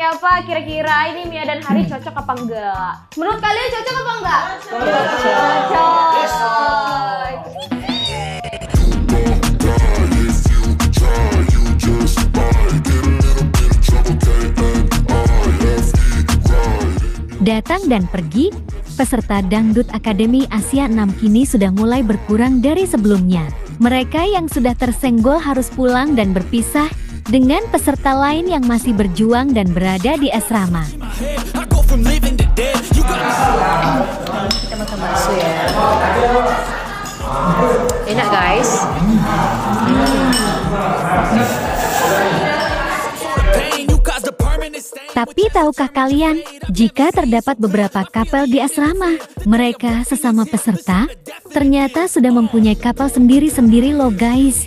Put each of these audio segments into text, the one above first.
Apa kira-kira ini Mia dan Hari cocok apa enggak? Menurut kalian cocok apa enggak? Cocok. Datang dan pergi, peserta Dangdut Akademi Asia 6 kini sudah mulai berkurang dari sebelumnya. Mereka yang sudah tersenggol harus pulang dan berpisah dengan peserta lain yang masih berjuang dan berada di asrama. Kita makan bakso ya. Enak guys. Tapi tahukah kalian, jika terdapat beberapa kapel di asrama, mereka sesama peserta, ternyata sudah mempunyai kapal sendiri-sendiri loh guys.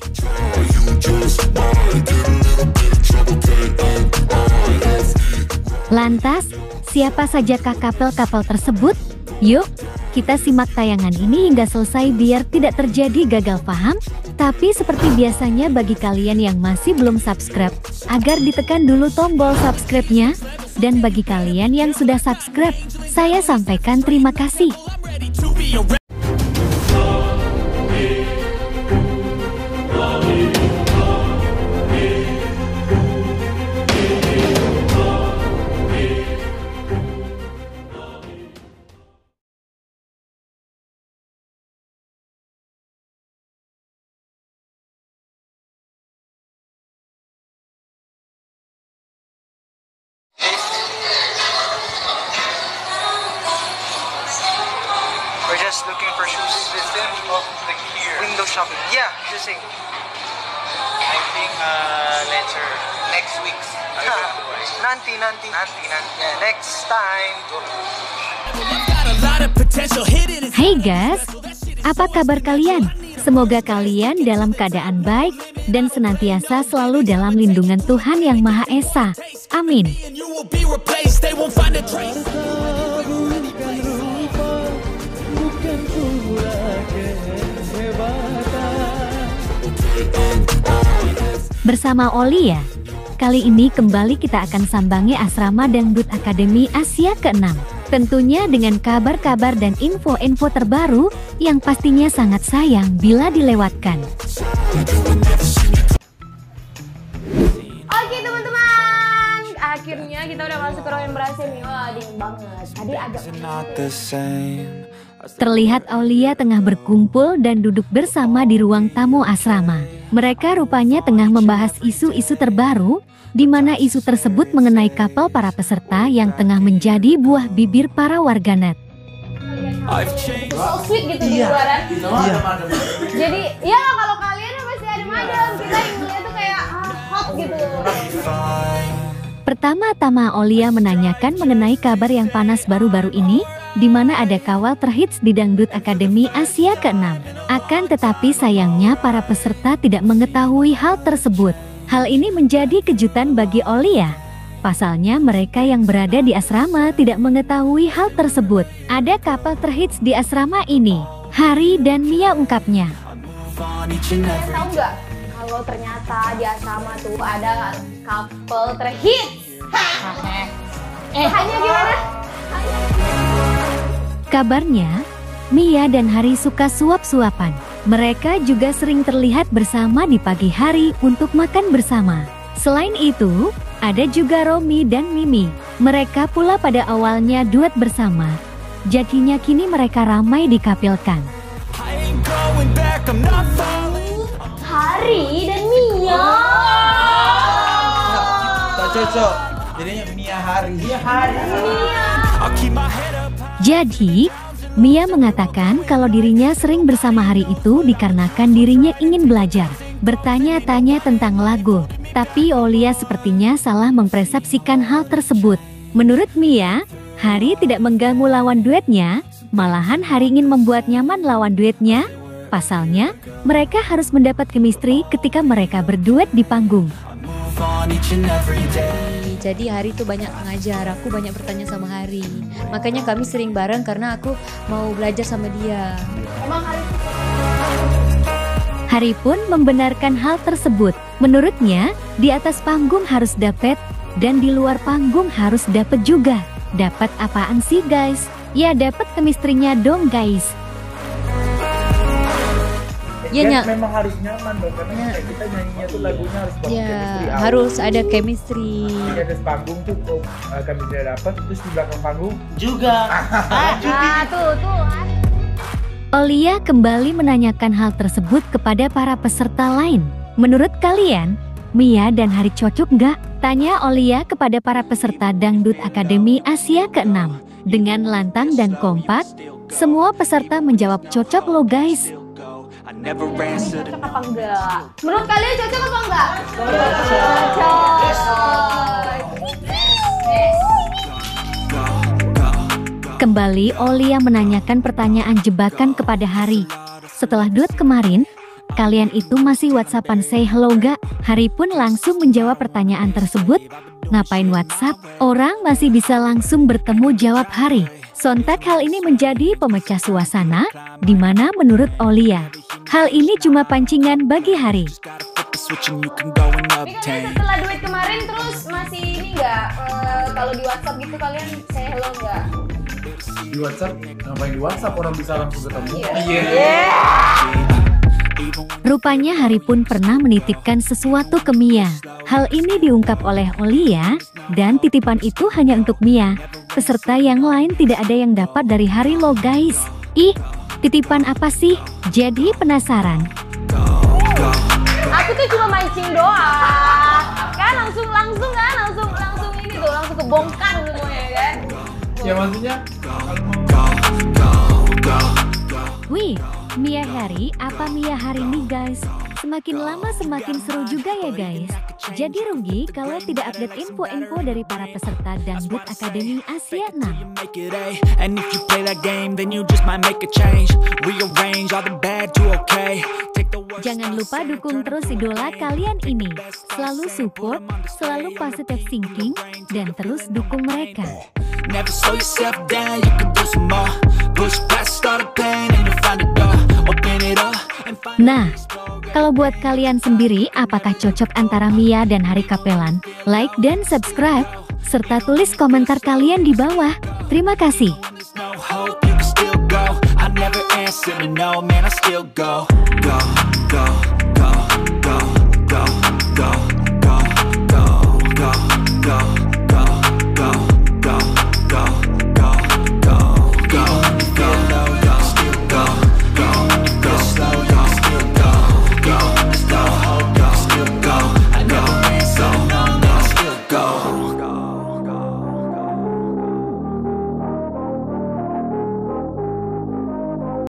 Lantas, siapa sajakah kapal-kapal tersebut? Yuk, kita simak tayangan ini hingga selesai biar tidak terjadi gagal paham. Tapi seperti biasanya bagi kalian yang masih belum subscribe, agar ditekan dulu tombol subscribe-nya. Dan bagi kalian yang sudah subscribe, saya sampaikan terima kasih. We're just looking for shoes. Window shopping. Yeah, just saying. I think later, next week. Nanti. Yeah, next time. Hai guys, apa kabar kalian? Semoga kalian dalam keadaan baik dan senantiasa selalu dalam lindungan Tuhan Yang Maha Esa. Amin. Bersama Olia, kali ini kembali kita akan sambangi asrama Dangdut Akademi Asia ke-6. Tentunya dengan kabar-kabar dan info-info terbaru yang pastinya sangat sayang bila dilewatkan. Oke teman-teman, akhirnya kita udah masuk ke ruangan berhasil nih. Wah, dingin banget. Tadi agak Terlihat Aulia tengah berkumpul dan duduk bersama di ruang tamu asrama. Mereka rupanya tengah membahas isu-isu terbaru, di mana isu tersebut mengenai kapal para peserta yang tengah menjadi buah bibir para warganet. so sweet gitu di luaran. Jadi ya kalau kalian masih ada madam, kita yang ngeliat tuh kayak hot gitu. Pertama-tama Aulia menanyakan mengenai kabar yang panas baru-baru ini, di mana ada kawal terhits di Dangdut Akademi Asia ke-6. Akan tetapi sayangnya para peserta tidak mengetahui hal tersebut. Hal ini menjadi kejutan bagi Aulia. Pasalnya mereka yang berada di asrama tidak mengetahui hal tersebut. Ada kapal terhits di asrama ini. Hari dan Mia ungkapnya. Tahu nggak kalau ternyata di asrama tuh ada couple terhits. Hanya gimana? Kabarnya, Mia dan Hari suka suap-suapan. Mereka juga sering terlihat bersama di pagi hari untuk makan bersama. Selain itu, ada juga Romi dan Mimi. Mereka pula pada awalnya duet bersama. Jadinya kini mereka ramai dikapilkan. Hari dan Mia. Tak cocok. Jadinya Mia Hari. Jadi, Mia mengatakan kalau dirinya sering bersama Hari itu dikarenakan dirinya ingin belajar, bertanya-tanya tentang lagu. Tapi Aulia sepertinya salah mempersepsikan hal tersebut. Menurut Mia, Hari tidak mengganggu lawan duetnya, malahan Hari ingin membuat nyaman lawan duetnya. Pasalnya, mereka harus mendapat chemistry ketika mereka berduet di panggung. Jadi Hari tuh banyak ngajar, aku banyak bertanya sama Hari. Makanya kami sering bareng karena aku mau belajar sama dia. Emang Hari Hari pun membenarkan hal tersebut. Menurutnya, di atas panggung harus dapat Dan di luar panggung harus dapet juga. Dapat apaan sih guys? Ya dapet chemistry-nya dong guys. Ya, memang harus nyaman dong, karena kita nyanyinya tuh lagunya harus bangun ya chemistry awal. harus ada chemistry. Di atas panggung tuh chemistry dapat, terus di belakang panggung juga. tuh. Olia kembali menanyakan hal tersebut kepada para peserta lain. Menurut kalian, Mia dan Hari cocok nggak? Tanya Olia kepada para peserta Dangdut Akademi Asia ke-6. Dengan lantang dan kompak, semua peserta menjawab cocok loh guys. Cocok apa enggak? Menurut kalian cocok apa enggak? Kembali Olia menanyakan pertanyaan jebakan kepada Hari. Setelah duet kemarin, kalian itu masih WhatsAppan say hello gak? Hari pun langsung menjawab pertanyaan tersebut. Ngapain WhatsApp? Orang masih bisa langsung bertemu, jawab Hari. Sontak hal ini menjadi pemecah suasana, di mana menurut Olia, hal ini cuma pancingan bagi Hari. Ini kalian setelah duet kemarin terus masih ini enggak? Kalau di WhatsApp gitu kalian say hello enggak? di WhatsApp. Ngapain di WhatsApp, orang bisa langsung ketemu? Rupanya Hari pun pernah menitipkan sesuatu ke Mia. Hal ini diungkap oleh Olia, dan titipan itu hanya untuk Mia. Peserta yang lain tidak ada yang dapat dari Hari loh guys. Ih, titipan apa sih? Jadi penasaran. Aku tuh cuma mancing doang. Kan langsung ini tuh, langsung kebongkar semuanya kan. Ya maksudnya Wih, Mia Hari apa Mia Hari nih guys? Semakin lama semakin seru juga ya guys. Jadi rugi kalau tidak update info-info dari para peserta Dangdut Akademi Asia 6. Jangan lupa dukung terus idola kalian ini. Selalu support, selalu positive thinking, dan terus dukung mereka. Nah, kalau buat kalian sendiri, apakah cocok antara Mia dan Hari Kapelan? Like dan subscribe, serta tulis komentar kalian di bawah. Terima kasih.